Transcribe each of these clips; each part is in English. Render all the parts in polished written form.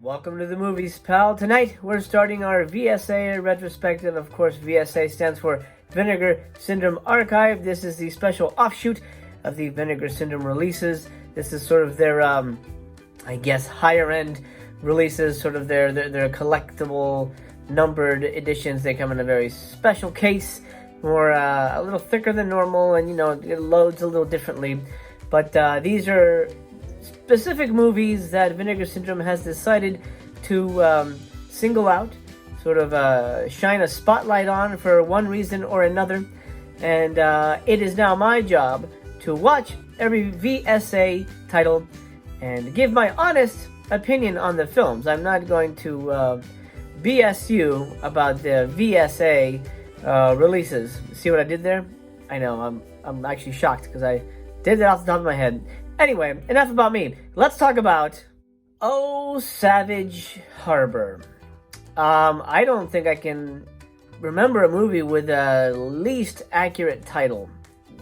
Welcome to the movies, pal. Tonight, we're starting our VSA retrospective. Of course, VSA stands for Vinegar Syndrome Archive. This is the special offshoot of the Vinegar Syndrome releases. This is sort of their, higher-end releases, sort of their collectible, numbered editions. They come in a very special case, more a little thicker than normal, and, it loads a little differently. But these are specific movies that Vinegar Syndrome has decided to single out, sort of shine a spotlight on for one reason or another. And it is now my job to watch every VSA title and give my honest opinion on the films. I'm not going to BS you about the VSA releases. See what I did there? I know, I'm actually shocked because I did that off the top of my head. Anyway, enough about me. Let's talk about Oh Savage Harbor. I don't think I can remember a movie with a least accurate title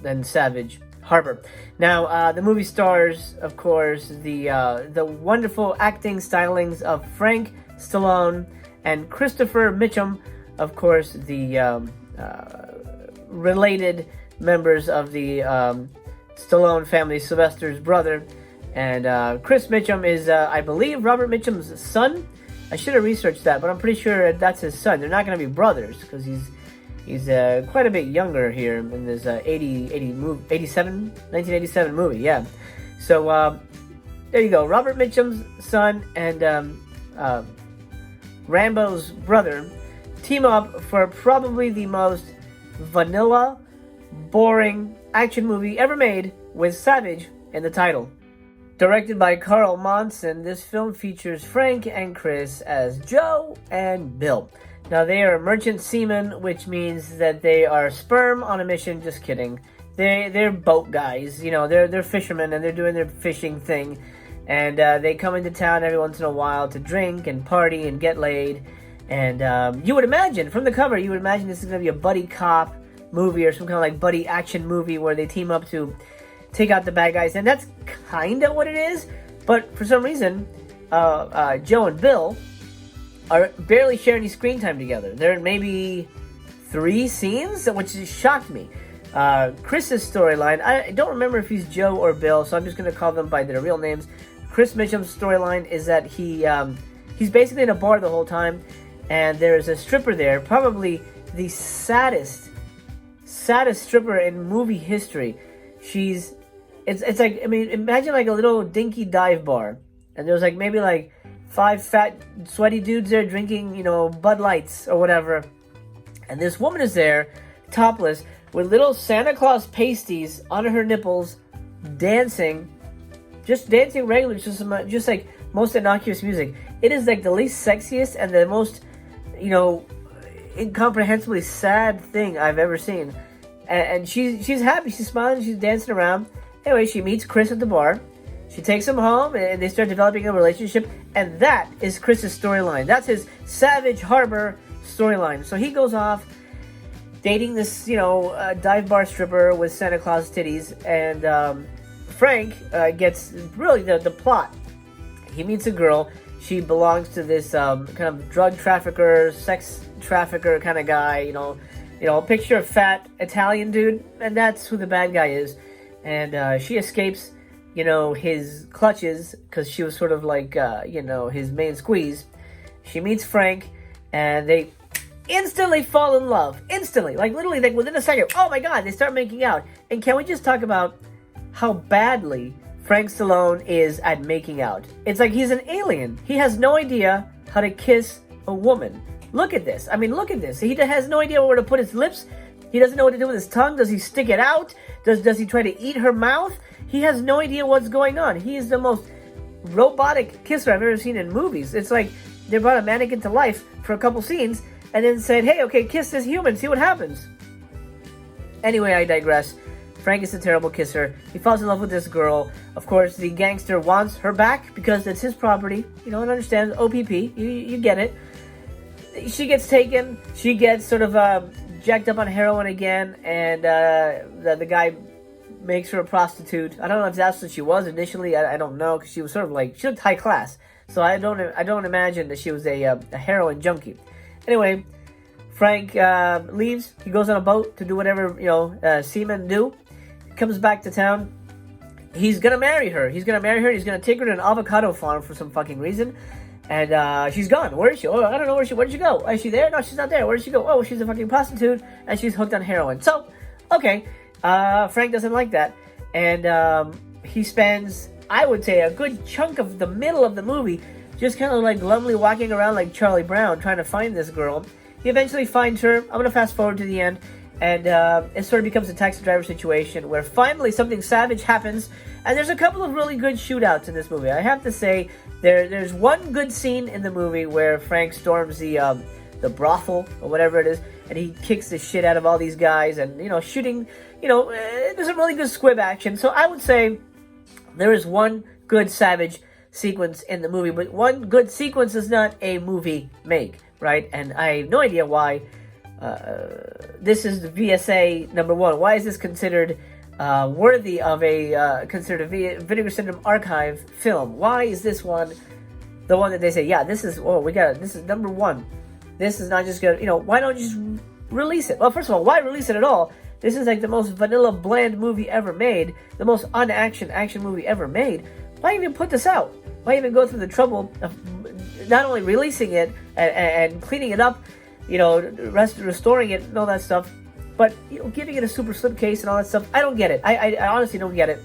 than Savage Harbor. Now, the movie stars, of course, the wonderful acting stylings of Frank Stallone and Christopher Mitchum, of course, the related members of the Stallone family, Sylvester's brother. And Chris Mitchum is, I believe, Robert Mitchum's son. I should have researched that, but I'm pretty sure that's his son. They're not going to be brothers, because he's quite a bit younger here in this 1987 movie, yeah. So, there you go. Robert Mitchum's son and Rambo's brother team up for probably the most vanilla, boring action movie ever made, with Savage in the title. Directed by Carl Monson, this film features Frank and Chris as Joe and Bill. Now, they are merchant seamen, which means that they are sperm on a mission. Just kidding. They're boat guys. They're fishermen, and they're doing their fishing thing. And they come into town every once in a while to drink and party and get laid. And you would imagine, from the cover, this is going to be a buddy cop movie or some kind of like buddy action movie where they team up to take out the bad guys, and that's kind of what it is. But for some reason, Joe and Bill are barely sharing any screen time together. They're in maybe 3 scenes, which shocked me. Chris's storyline, I don't remember if he's Joe or Bill, so I'm just going to call them by their real names. Chris Mitchum's storyline is that he's basically in a bar the whole time, and there's a stripper there, probably the saddest stripper in movie history. It's like, imagine like a little dinky dive bar, and there's like maybe like 5 fat sweaty dudes there drinking, Bud Lights or whatever, and this woman is there, topless, with little Santa Claus pasties on her nipples, dancing regularly, just like most innocuous music. It is like the least sexiest and the most, incomprehensibly sad thing I've ever seen. And she's happy, she's smiling, she's dancing around. Anyway, she meets Chris at the bar. She takes him home, and they start developing a relationship. And that is Chris's storyline. That's his Savage Harbor storyline. So he goes off dating this, dive bar stripper with Santa Claus titties. And Frank gets really the plot. He meets a girl. She belongs to this kind of drug trafficker, sex trafficker kind of guy, picture a fat Italian dude, and that's who the bad guy is. And she escapes, his clutches, because she was sort of like, his main squeeze. She meets Frank, and they instantly fall in love. Instantly. Like, literally, like, within a second. Oh, my God, they start making out. And can we just talk about how badly Frank Stallone is at making out? It's like he's an alien. He has no idea how to kiss a woman. Look at this. Look at this. He has no idea where to put his lips. He doesn't know what to do with his tongue. Does he stick it out? Does he try to eat her mouth? He has no idea what's going on. He is the most robotic kisser I've ever seen in movies. It's like they brought a mannequin to life for a couple scenes and then said, hey, okay, kiss this human. See what happens. Anyway, I digress. Frank is a terrible kisser. He falls in love with this girl. Of course, the gangster wants her back because it's his property. And understand, OPP. You get it. She gets taken. She gets sort of jacked up on heroin again, and the guy makes her a prostitute. I don't know if that's what she was initially. I don't know, because she was sort of like, she looked high class. So I don't imagine that she was a heroin junkie. Anyway, Frank leaves. He goes on a boat to do whatever seamen do. He comes back to town. He's gonna marry her. He's gonna take her to an avocado farm for some fucking reason. And she's gone. Where is she? Oh, I don't know where did she go? Is she there? No, she's not there. Where did she go? Oh, she's a fucking prostitute, and she's hooked on heroin. So, okay, Frank doesn't like that. And he spends, I would say, a good chunk of the middle of the movie just kind of like glumly walking around like Charlie Brown trying to find this girl. He eventually finds her. I'm going to fast forward to the end. And it sort of becomes a taxi driver situation where finally something savage happens. And there's a couple of really good shootouts in this movie. I have to say, there's one good scene in the movie where Frank storms the brothel or whatever it is, and he kicks the shit out of all these guys and, shooting, there's some really good squib action. So I would say there is one good savage sequence in the movie, but one good sequence is not a movie make, right? And I have no idea why this is the VSA #1. Why is this considered worthy of considered a Vinegar Syndrome Archive film? Why is this one the one that they say, yeah, this is #1. This is not just good. Why don't you just release it? Well, first of all, why release it at all? This is like the most vanilla, bland movie ever made, the most action movie ever made. Why even put this out? Why even go through the trouble of not only releasing it and cleaning it up, restoring it and all that stuff, but giving it a super slip case and all that stuff? I don't get it. I honestly don't get it.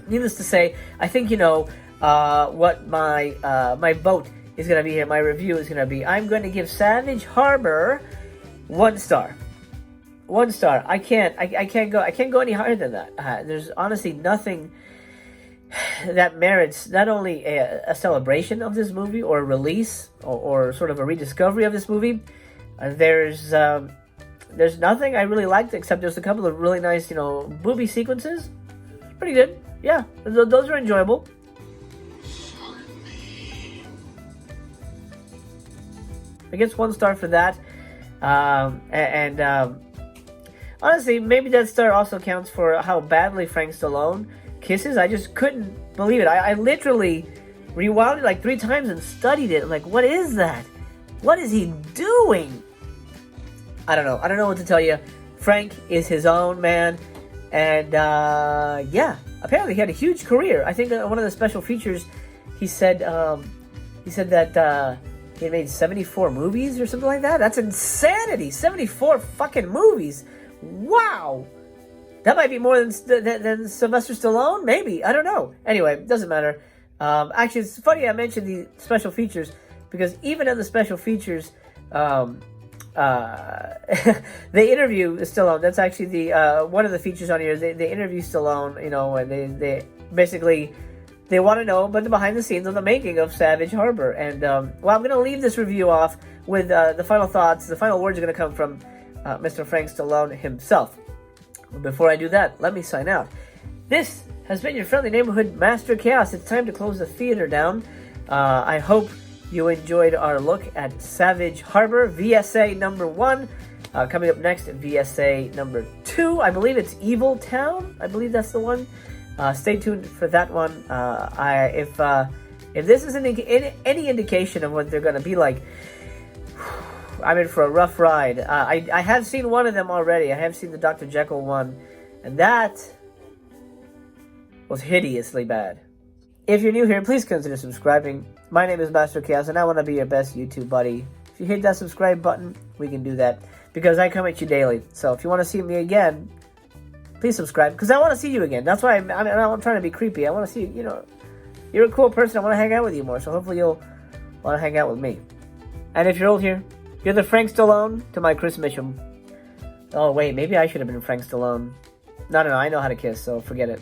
Needless to say, I think what my vote is going to be here. My review is going to be, I'm going to give Savage Harbor 1 star. 1 star. I can't go any higher than that. There's honestly nothing that merits not only a celebration of this movie or a release or sort of a rediscovery of this movie. There's nothing I really liked except there's a couple of really nice, booby sequences. Pretty good. Yeah, those are enjoyable. I guess 1 star for that. Honestly, maybe that star also counts for how badly Frank Stallone kisses. I just couldn't believe it. I literally rewound it like 3 times and studied it. I'm like, what is that? What is he doing? I don't know. I don't know what to tell you. Frank is his own man. And yeah, apparently he had a huge career. I think that one of the special features, he said that he had made 74 movies or something like that. That's insanity. 74 fucking movies. Wow. That might be more than Sylvester Stallone. Maybe. I don't know. Anyway, it doesn't matter. Actually, it's funny I mentioned the special features because even in the special features, they interview Stallone. That's actually the one of the features on here. They interview Stallone, and they basically they want to know about the behind the scenes of the making of Savage Harbor. And I'm going to leave this review off with the final thoughts. The final words are going to come from Mr. Frank Stallone himself. But before I do that, let me sign out. This has been your friendly neighborhood Master Chaos. It's time to close the theater down. I hope you enjoyed our look at Savage Harbor, VSA #1. Coming up next, VSA #2. I believe it's Evil Town. I believe that's the one. Stay tuned for that one. If this is any indication of what they're going to be like, I'm in for a rough ride. I have seen one of them already. I have seen the Dr. Jekyll one, and that was hideously bad. If you're new here, please consider subscribing. My name is Master Chaos, and I want to be your best YouTube buddy. If you hit that subscribe button, we can do that, because I come at you daily. So if you want to see me again, please subscribe, because I want to see you again. That's why I'm not trying to be creepy. I want to see you. You're a cool person. I want to hang out with you more, so hopefully you'll want to hang out with me. And if you're old here, you're the Frank Stallone to my Chris Mitchum. Oh, wait, maybe I should have been Frank Stallone. No, I know how to kiss, so forget it.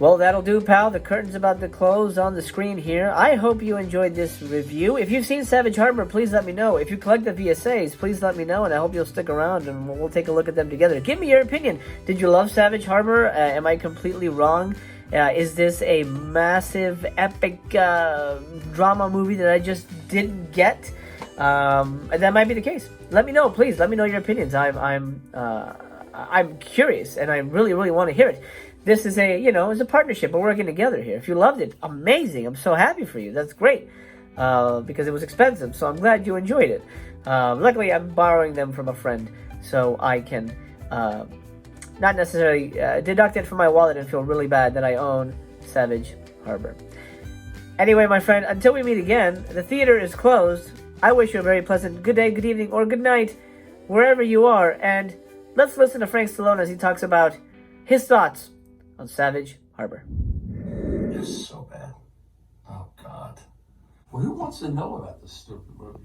Well, that'll do, pal. The curtain's about to close on the screen here. I hope you enjoyed this review. If you've seen Savage Harbor, please let me know. If you collect the VSAs, please let me know, and I hope you'll stick around, and we'll take a look at them together. Give me your opinion. Did you love Savage Harbor? Am I completely wrong? Is this a massive, epic drama movie that I just didn't get? That might be the case. Let me know, please. Let me know your opinions. I'm curious, and I really, really want to hear it. this is it's a partnership. We're working together here. If you loved it, amazing. I'm so happy for you. That's great. Because it was expensive, so I'm glad you enjoyed it. Luckily, I'm borrowing them from a friend, so I can not necessarily deduct it from my wallet and feel really bad that I own Savage Harbor. Anyway, my friend, until we meet again, the theater is closed. I wish you a very pleasant good day, good evening, or good night, wherever you are, and let's listen to Frank Stallone as he talks about his thoughts on Savage Harbor. It's so bad. Oh, God. Well, who wants to know about this stupid movie?